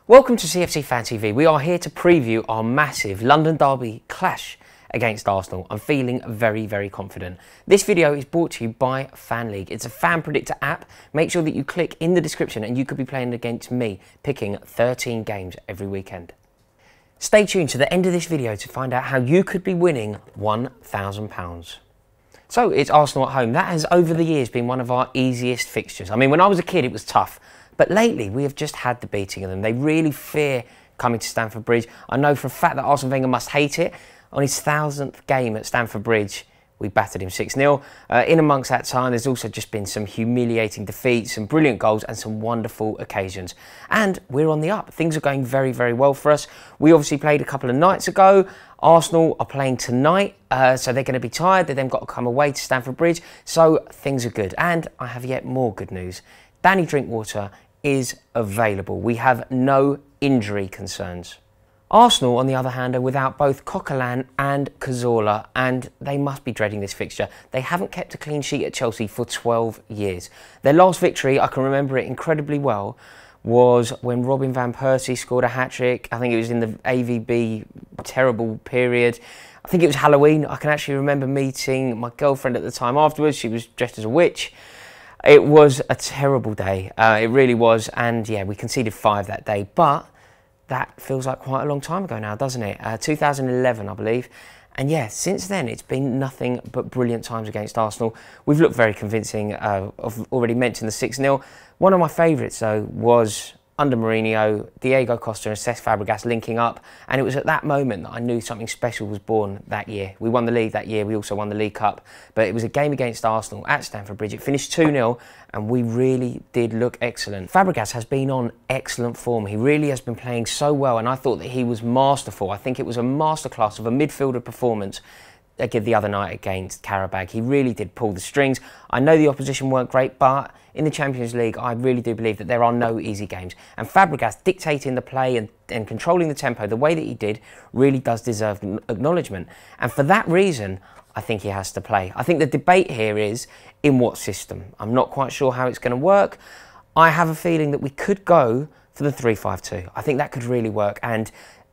Welcome to CFC Fan TV. We are here to preview our massive London Derby clash against Arsenal. I'm feeling very, very confident. This video is brought to you by Fan League. It's a fan predictor app. Make sure that you click in the description and you could be playing against me, picking 13 games every weekend. Stay tuned to the end of this video to find out how you could be winning £1,000. So it's Arsenal at home. That has over the years been one of our easiest fixtures. I mean, when I was a kid, it was tough. But lately, we have just had the beating of them. They really fear coming to Stamford Bridge. I know for a fact that Arsene Wenger must hate it. On his 1000th game at Stamford Bridge, we battered him 6-0. In amongst that time, there's also just been some humiliating defeats, some brilliant goals and some wonderful occasions. And we're on the up. Things are going very, very well for us. We obviously played a couple of nights ago. Arsenal are playing tonight, so they're going to be tired. They've then got to come away to Stamford Bridge. So things are good. And I have yet more good news. Danny Drinkwater is available. We have no injury concerns. Arsenal, on the other hand, are without both Coquelin and Cazorla, and they must be dreading this fixture. They haven't kept a clean sheet at Chelsea for 12 years. Their last victory, I can remember it incredibly well, was when Robin van Persie scored a hat-trick. I think it was in the AVB terrible period. I think it was Halloween. I can actually remember meeting my girlfriend at the time afterwards. She was dressed as a witch. It was a terrible day, it really was, and yeah, we conceded 5 that day, but that feels like quite a long time ago now, doesn't it? 2011, I believe, and yeah, since then it's been nothing but brilliant times against Arsenal. We've looked very convincing. I've already mentioned the 6-0. One of my favourites, though, was under Mourinho, Diego Costa and Cesc Fabregas linking up, and it was at that moment that I knew something special was born that year. We won the league that year, we also won the League Cup, but it was a game against Arsenal at Stamford Bridge. It finished 2-0 and we really did look excellent. Fabregas has been on excellent form. He really has been playing so well, and I thought that he was masterful. I think it was a masterclass of a midfielder performance the other night against Karabag. He really did pull the strings. I know the opposition weren't great, but in the Champions League, I really do believe that there are no easy games. And Fabregas dictating the play and controlling the tempo the way that he did really does deserve acknowledgement. And for that reason, I think he has to play. I think the debate here is in what system. I'm not quite sure how it's going to work. I have a feeling that we could go for the 3-5-2. I think that could really work and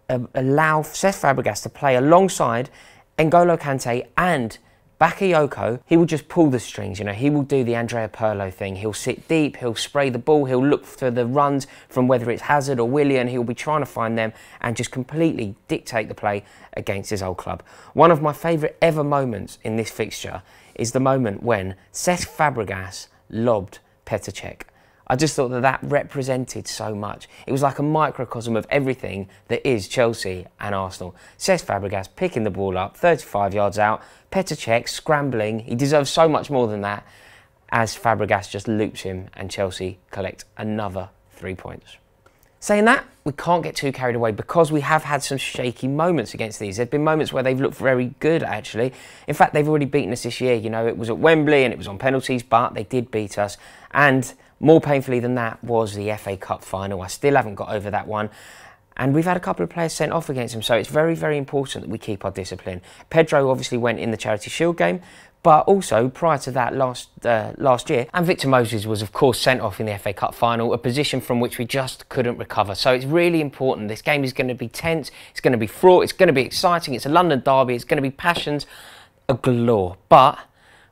allow Cesc Fabregas to play alongside N'Golo Kante and Bakayoko. He will just pull the strings, you know, he will do the Andrea Pirlo thing. He'll sit deep, he'll spray the ball, he'll look for the runs from whether it's Hazard or Willian. He'll be trying to find them and just completely dictate the play against his old club. One of my favourite ever moments in this fixture is the moment when Cesc Fabregas lobbed Petr Cech. I just thought that that represented so much. It was like a microcosm of everything that is Chelsea and Arsenal. Cesc Fabregas picking the ball up, 35 yards out, Petr Cech scrambling. He deserves so much more than that, as Fabregas just loops him and Chelsea collect another 3 points. Saying that, we can't get too carried away because we have had some shaky moments against these. There have been moments where they've looked very good, actually. In fact, they've already beaten us this year. You know, it was at Wembley and it was on penalties, but they did beat us. And more painfully than that was the FA Cup final. I still haven't got over that one. And we've had a couple of players sent off against them, so it's very, very important that we keep our discipline. Pedro obviously went in the Charity Shield game, but also prior to that last year, and Victor Moses was of course sent off in the FA Cup final, a position from which we just couldn't recover. So it's really important. This game is going to be tense, it's going to be fraught, it's going to be exciting, it's a London derby, it's going to be passions galore. But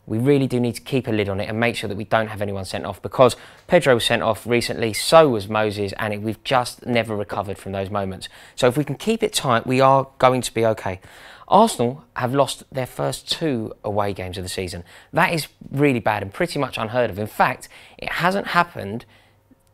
we really do need to keep a lid on it and make sure that we don't have anyone sent off, because Pedro was sent off recently, so was Moses, and we've just never recovered from those moments. So if we can keep it tight, we are going to be okay. Arsenal have lost their first 2 away games of the season. That is really bad and pretty much unheard of. In fact, it hasn't happened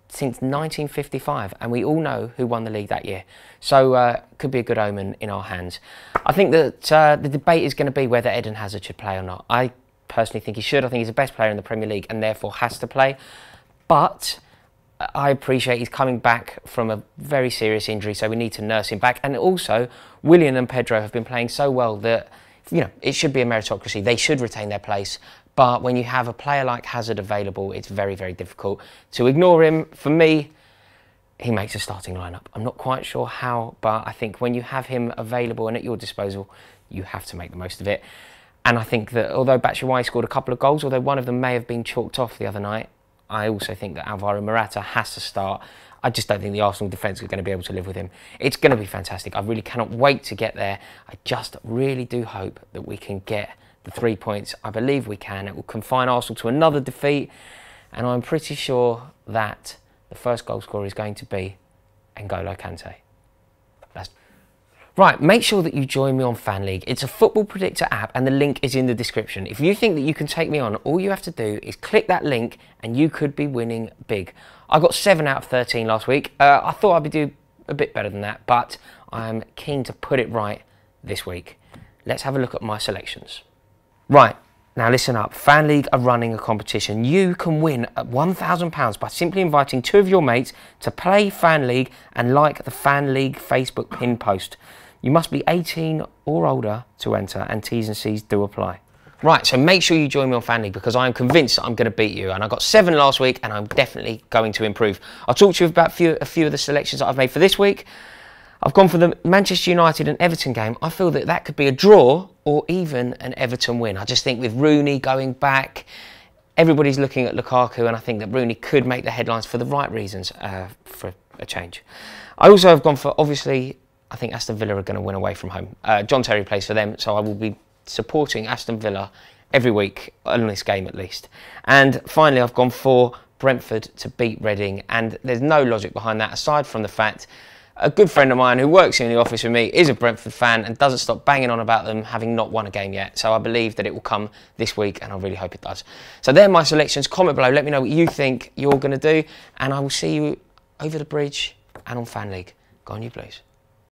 since 1955, and we all know who won the league that year. So could be a good omen in our hands. I think that the debate is going to be whether Eden Hazard should play or not. I personally think he should. I think he's the best player in the Premier League and therefore has to play. But I appreciate he's coming back from a very serious injury, so we need to nurse him back. And also, Willian and Pedro have been playing so well that, you know, it should be a meritocracy. They should retain their place. But when you have a player like Hazard available, it's very, very difficult to ignore him. For me, he makes a starting lineup. I'm not quite sure how, but I think when you have him available and at your disposal, you have to make the most of it. And I think that although Batshuayi scored a couple of goals, although one of them may have been chalked off the other night, I also think that Alvaro Morata has to start. I just don't think the Arsenal defence are going to be able to live with him. It's going to be fantastic. I really cannot wait to get there. I just really do hope that we can get the 3 points. I believe we can. It will confine Arsenal to another defeat, and I'm pretty sure that the first goal scorer is going to be N'Golo Kante. Right, make sure that you join me on Fan League. It's a football predictor app and the link is in the description. If you think that you can take me on, all you have to do is click that link and you could be winning big. I got 7 out of 13 last week. I thought I'd do a bit better than that, but I'm keen to put it right this week. Let's have a look at my selections. Right, now listen up. Fan League are running a competition. You can win £1,000 by simply inviting 2 of your mates to play Fan League and like the Fan League Facebook pin post. You must be 18 or older to enter, and T's and C's do apply. Right, so make sure you join me on Fan League because I am convinced that I'm going to beat you. And I got 7 last week and I'm definitely going to improve. I'll talk to you about a few of the selections that I've made for this week. I've gone for the Manchester United and Everton game. I feel that could be a draw or even an Everton win. I just think with Rooney going back, everybody's looking at Lukaku, and I think that Rooney could make the headlines for the right reasons for a change. I also have gone for, obviously, I think Aston Villa are going to win away from home. John Terry plays for them, so I will be supporting Aston Villa every week on this game at least. And finally, I've gone for Brentford to beat Reading, and there's no logic behind that aside from the fact a good friend of mine who works in the office with me is a Brentford fan and doesn't stop banging on about them having not won a game yet. So I believe that it will come this week, and I really hope it does. So they're my selections. Comment below, let me know what you think you're going to do, and I will see you over the bridge and on Fan League. Go on you Blues.